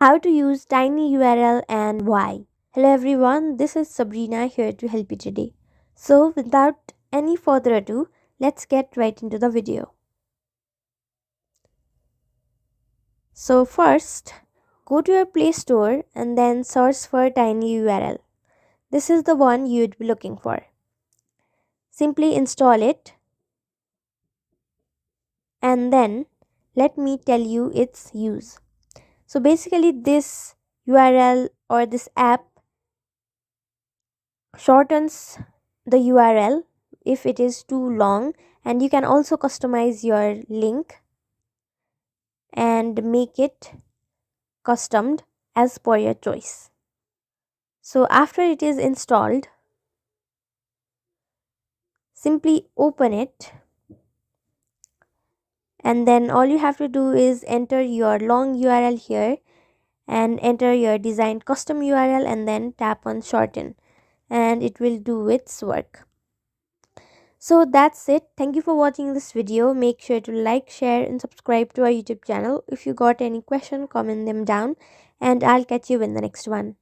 How to use TinyURL and why. Hello everyone, this is Sabrina here to help you today. So without any further ado, let's get right into the video. So first, go to your Play Store and then search for TinyURL. This is the one you'd be looking for. Simply install it and then let me tell you its use. So basically this URL or this app shortens the URL if it is too long, and you can also customize your link and make it customed as per your choice. So after it is installed, simply open it, and then all you have to do is enter your long URL here and enter your designed custom URL and then tap on shorten, and it will do its work. So that's it. Thank you for watching this video. Make sure to like, share and subscribe to our YouTube channel. If you got any question, comment them down and I'll catch you in the next one.